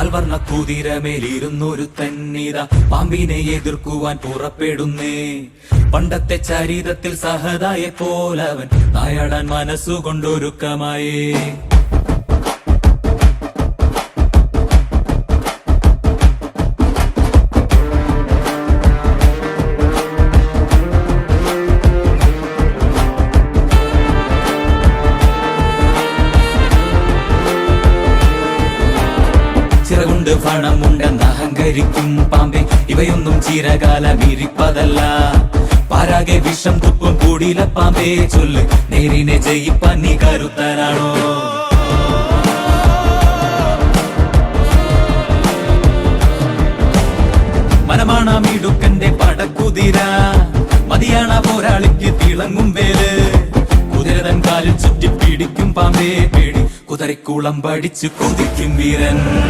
പാൽവർണ്ണ കുതിരമേലിരുന്നൊരു തന്നിത പാമ്പിനെ എതിർക്കുവാൻ പുറപ്പെടുന്നേ. പണ്ടത്തെ ചരിതത്തിൽ സഹതായെ പോലവൻ നായാടാൻ മനസ്സുകൊണ്ടൊരുക്കമായേ. ചിറകുണ്ട് പണമുണ്ടെന്ന് അഹങ്കരിക്കും പാമ്പെ, ഇവയൊന്നും ചിരകാലം ഇരിപ്പതല്ല. പാരാകെ വിഷം തുപ്പും കൂടില പാമ്പേ, ചൊല്ല് നേരിനെ ജയിപ്പാൻ നീ കരുത്തനാണോ? മനമാണമിടുക്കന്റെ പടക്കുതിര, മതിയാണ പോരാളിക്ക് തിളങ്ങും വേല്. കുതിരതൻ കാലിൽ ചുറ്റി പിടിക്കും പാമ്പേ പേടി, കുതിരക്കുളം പഠിച്ചു കൊതിക്കും വീരൻ.